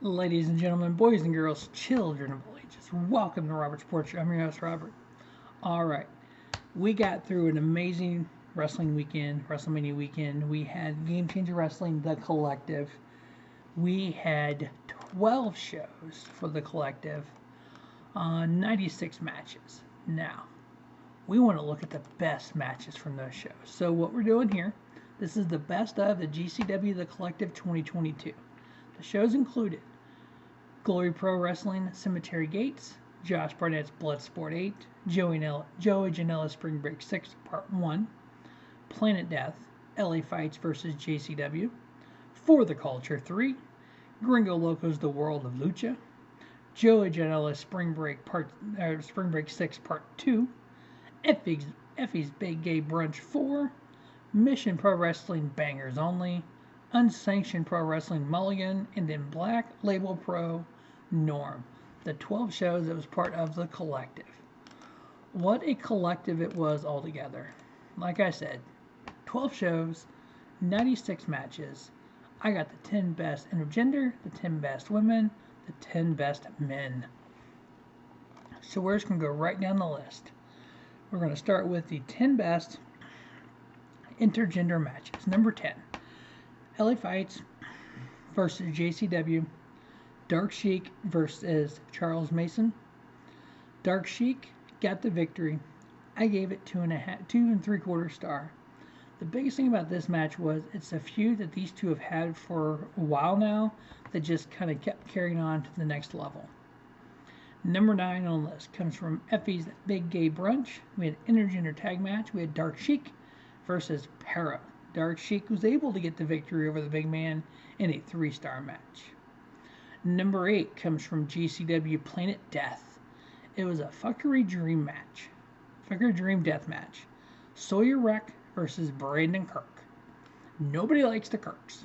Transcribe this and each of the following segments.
Ladies and gentlemen, boys and girls, children of all ages, welcome to Robert's Porch. I'm your host, Robert. All right, we got through an amazing wrestling weekend, WrestleMania weekend. We had Game Changer Wrestling, The Collective. We had 12 shows for The Collective, 96 matches. Now, we want to look at the best matches from those shows. So, what we're doing here, this is the best of the GCW The Collective 2022. The shows included Glory Pro Wrestling Cemetery Gates, Josh Barnett's Bloodsport 8, Joey Janela Spring Break 6 Part 1, Planet Death, LA Fights vs. JCW, For the Culture 3, Girngo Loco's The World of Lucha, Joey Janela Spring Break 6 Part 2, Effy's Big Gay Brunch 4, Mission Pro Wrestling Bangerz Only, Unsanctioned Pro Wrestling Mulligan, and then Black Label Pro Norm. The 12 shows that was part of the collective. What a collective it was altogether. Like I said, 12 shows, 96 matches. I got the 10 best intergender, the 10 best women, the 10 best men. So we're just going to go right down the list. We're going to start with the 10 best intergender matches. Number 10. LA Fights versus JCW. Dark Sheik versus Charles Mason. Dark Sheik got the victory. I gave it 2.75 star. The biggest thing about this match was it's a feud that these two have had for a while now that just kind of kept carrying on to the next level. Number 9 on the list comes from Effy's Big Gay Brunch. We had an intergender tag match. We had Dark Sheik versus Para. Dark Sheik was able to get the victory over the big man in a 3-star match. Number 8 comes from GCW Planet Death. It was a fuckery dream match. Fuckery dream death match. Sawyer Wreck versus Brandon Kirk. Nobody likes the Kirks.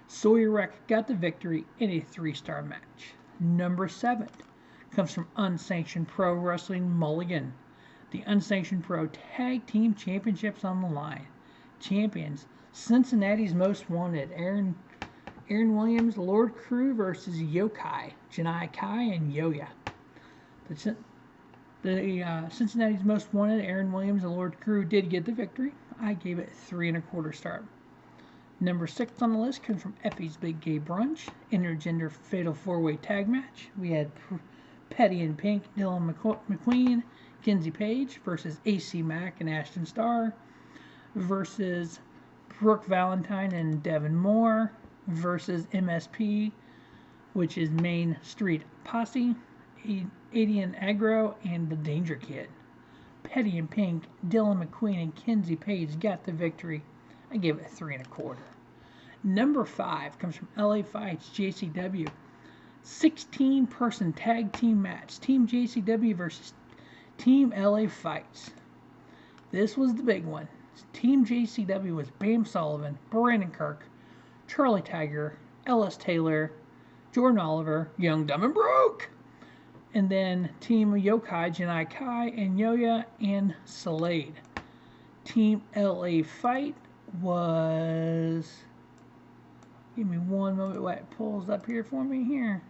Sawyer Wreck got the victory in a 3-star match. Number 7 comes from Unsanctioned Pro Wrestling Mulligan. The Unsanctioned Pro Tag Team Championships on the line. Champions, Cincinnati's Most Wanted, Aaron Williams, Lord Crew versus Yokai, Janai Kai, and Yoya. The Cincinnati's Most Wanted, Aaron Williams, and Lord Crew did get the victory. I gave it 3.25 star. Number 6 on the list comes from Effy's Big Gay Brunch, intergender fatal 4-way tag match. We had Petty and Pink, Dylan McQueen, Kinsey Page versus AC Mack and Ashton Starr versus Brooke Valentine and Devin Moore versus MSP, which is Main Street Posse, Adian Agro, and the Danger Kid. Petty and Pink, Dylan McQueen, and Kinsey Page got the victory. I gave it 3.25. Number 5 comes from LA Fights JCW. 16-person tag team match. Team JCW versus Team LA Fights. This was the big one. Team JCW was Bam Sullivan, Brandon Kirk, Charlie Tiger, Ellis Taylor, Jordan Oliver, Young, Dumb, and Broke. And then Team Yokai, Janai Kai, and Yoya, and Slade. Team LA Fight was... Give me one moment while it pulls up here for me here.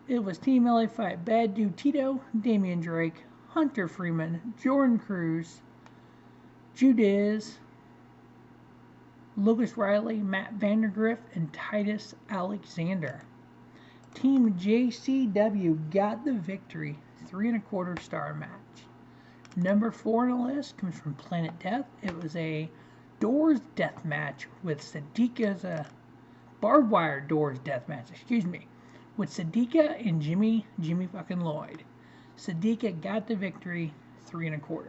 It was Team LA Fight. Bad Dude Tito, Damian Drake, Hunter Freeman, Jordan Cruz, Judiz, Lucas Riley, Matt Vandergriff, and Titus Alexander. Team JCW got the victory, 3.25 star match. Number 4 on the list comes from Planet Death. It was a doors death match with Sadiqa, a barbed wire doors death match, with Sadiqa and Jimmy fucking Lloyd. Sadiqa got the victory, 3.25.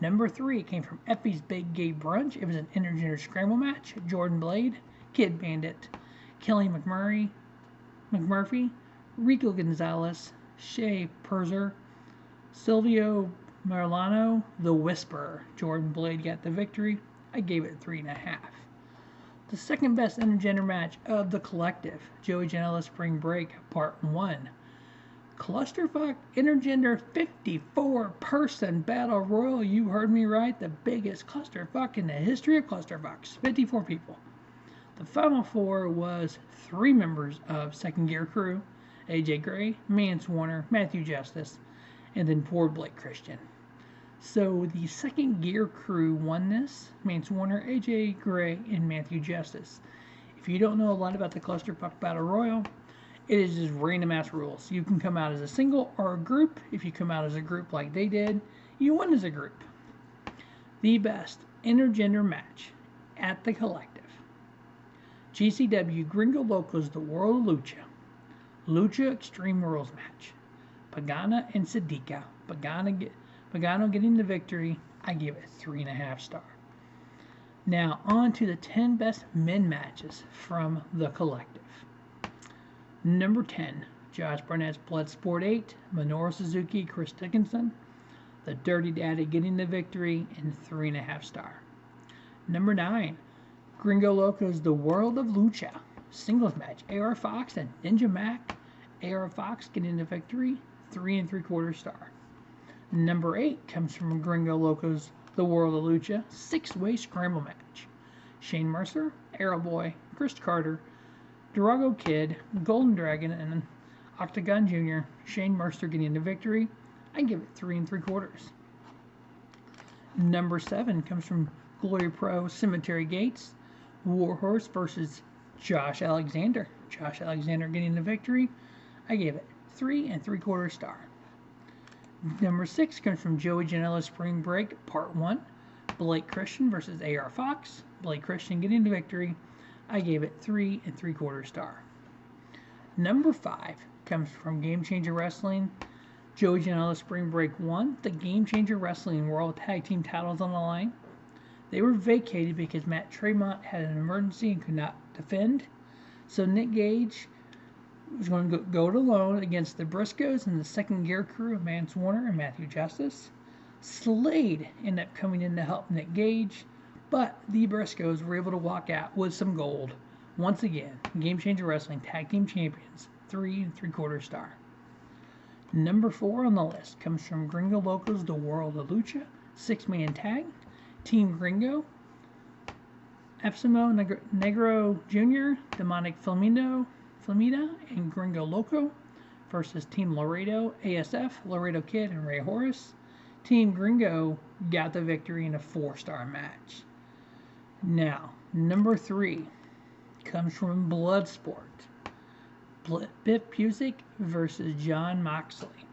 Number 3 came from Effy's Big Gay Brunch. It was an intergender scramble match. Jordan Blade, Kid Bandit, Kelly McMurphy, Rico Gonzalez, Shea Perzer, Silvio Marlano, The Whisperer. Jordan Blade got the victory. I gave it 3.5. The second best intergender match of the collective, Joey Janela Spring Break Part 1. Clusterfuck intergender 54-person battle royal. You heard me right. The biggest clusterfuck in the history of clusterfucks. 54 people. The final four was 3 members of Second Gear Crew, AJ Gray, Mance Warner, Matthew Justice, and then poor Blake Christian. So the Second Gear Crew won this, Mance Warner, AJ Gray, and Matthew Justice. If you don't know a lot about the Clusterfuck Battle Royal, it is just random ass rules. You can come out as a single or a group. If you come out as a group like they did, you win as a group. The best intergender match at the Collective. GCW Girngo Loco's The World of Lucha. Lucha Extreme Rules match. Pagana and Syndicate. Pagano getting the victory. I give it 3.5 stars. Now on to the 10 best men matches from the Collective. Number 10, Josh Barnett's Bloodsport 8, Minoru Suzuki, Chris Dickinson. The Dirty Daddy getting the victory and 3.5 stars. Number 9, Girngo Loco's The World of Lucha, singles match. AR Fox and Ninja Mac. AR Fox getting the victory, 3 3/4 stars. Number 8 comes from Girngo Loco's The World of Lucha, 6-way scramble match. Shane Mercer, Arrow Boy, Chris Carter, Durago Kid, Golden Dragon, and Octagon Jr. Shane Mercer getting the victory. I give it 3 3/4. Number 7 comes from Glory Pro Cemetery Gates, Warhorse versus Josh Alexander. Josh Alexander getting the victory. I gave it 3 3/4 stars. Number 6 comes from Joey Janela Spring Break Part 1, Blake Christian versus AR Fox. Blake Christian getting the victory. I gave it 3 3/4 stars. Number 5 comes from Game Changer Wrestling, Joey Janela Spring Break 1, the Game Changer Wrestling World Tag Team titles on the line. They were vacated because Matt Tremont had an emergency and could not defend. So Nick Gage was going to go it alone against the Briscoes and the Second Gear Crew of Mance Warner and Matthew Justice. Slade ended up coming in to help Nick Gage, but the Briscoes were able to walk out with some gold. Once again, Game Changer Wrestling Tag Team Champions, 3 3/4 stars. Number 4 on the list comes from Girngo Loco's The World of Lucha, 6-man tag. Team Girngo, Epsimo Negro Jr., Demonic Flamita, and Girngo Loco versus Team Laredo, ASF, Laredo Kid, and Ray Horace. Team Girngo got the victory in a 4-star match. Now, number 3 comes from Bloodsport. Biff Busick versus John Moxley.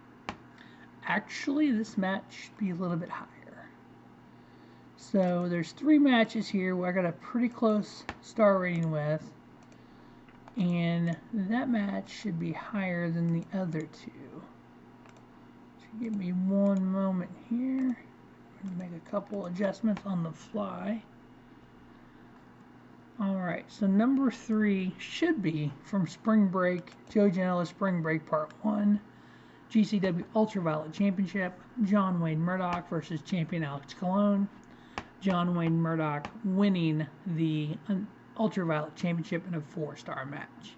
Actually, this match should be a little bit higher. So there's 3 matches here where I got a pretty close star rating with, and that match should be higher than the other 2. So give me one moment here. I'm going to make a couple adjustments on the fly. Alright, so number 3 should be from Spring Break, Joe Janela Spring Break Part 1, GCW Ultraviolet Championship, John Wayne Murdoch versus champion Alex Colon. John Wayne Murdoch winning the Ultraviolet Championship in a 4-star match.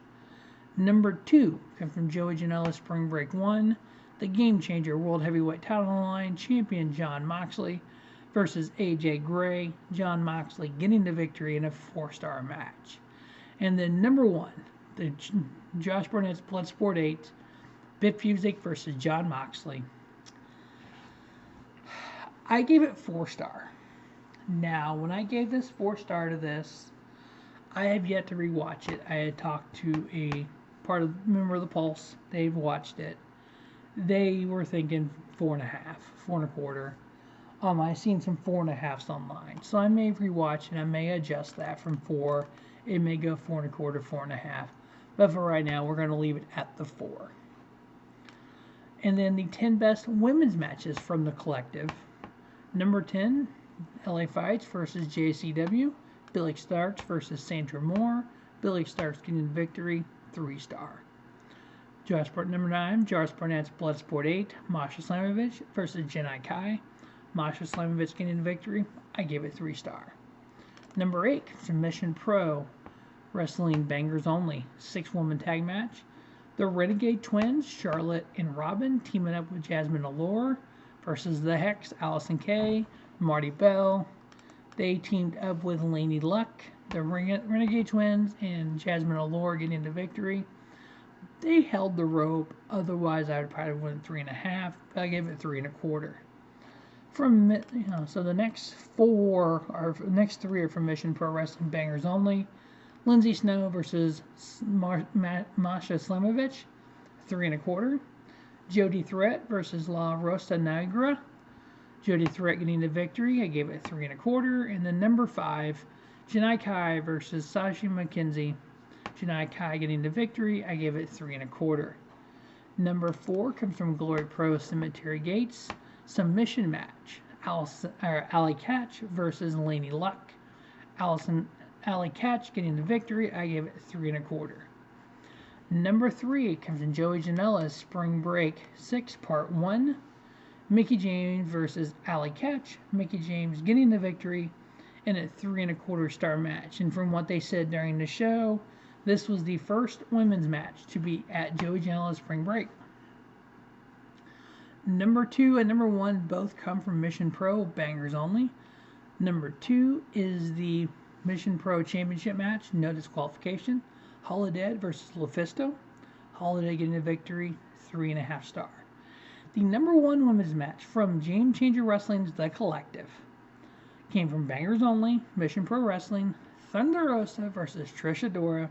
Number 2 comes from Joey Janela Spring Break 1, the Game Changer World Heavyweight Title on the line, champion John Moxley versus AJ Gray. John Moxley getting the victory in a 4-star match. And then number 1, the Josh Barnett's Bloodsport 8, Biff Busick versus John Moxley. I gave it 4-star. Now, when I gave this 4-star to this, I have yet to rewatch it. I had talked to a member of the Pulse. They've watched it. They were thinking 4.5, 4.25. I've seen some 4.5s online, so I may rewatch and I may adjust that from 4. It may go 4.25, 4.5, but for right now, we're going to leave it at the 4. And then the 10 best women's matches from the Collective. Number 10, LA Fights versus JCW. Billy Starks versus Sandra Moore. Billy Starks getting the victory, 3-star. Number 9, Josh Barnett's Bloodsport 8. Masha Slamovich versus Jenai Kai. Masha Slamovich getting the victory. I give it 3-star. Number 8, Submission Pro Wrestling Bangerz Only. 6-woman tag match. The Renegade Twins, Charlotte and Robin, teaming up with Jasmine Allure versus the Hex, Allison Kay, Marty Bell. They teamed up with Laney Luck, the Renegade Twins and Jasmine Allure getting the victory. They held the rope. Otherwise, I would probably win 3.5. But I gave it 3.25. So the next three are from Mission Pro Wrestling Bangers only. Lindsay Snow versus Masha Slamovich, 3.25. Jody Threat versus La Rosa Negra. Jody Threat getting the victory. I gave it 3.25. And then number 5, Janai Kai versus Sashi McKenzie. Janai Kai getting the victory. I gave it 3.25. Number 4 comes from Glory Pro Cemetery Gates. Submission match. Allie Catch versus Laney Luck. Allie Catch getting the victory. I gave it 3.25. Number 3 comes from Joey Janela's Spring Break 6 Part 1. Mickie James versus Allie Catch. Mickie James getting the victory in a 3.25 star match. And from what they said during the show, this was the first women's match to be at Joey Janela's Spring Break. Number 2 and number 1 both come from Mission Pro Bangers only. Number 2 is the Mission Pro Championship match, no disqualification. Holiday versus LuFisto. Holiday getting the victory, 3.5 star. The number 1 women's match from Game Changer Wrestling's The Collective came from Bangers only, Mission Pro Wrestling, Thunder Rosa versus Trish Adora.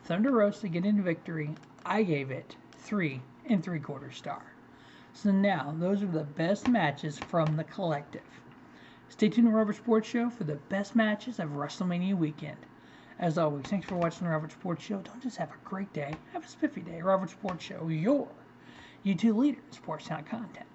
Thunder Rosa getting the victory. I gave it 3.75 star. So now, those are the best matches from The Collective. Stay tuned to the Robert Sports Show for the best matches of WrestleMania weekend. As always, thanks for watching the Robert Sports Show. Don't just have a great day, have a spiffy day. Robert Sports Show, your YouTube leader in sports talent content.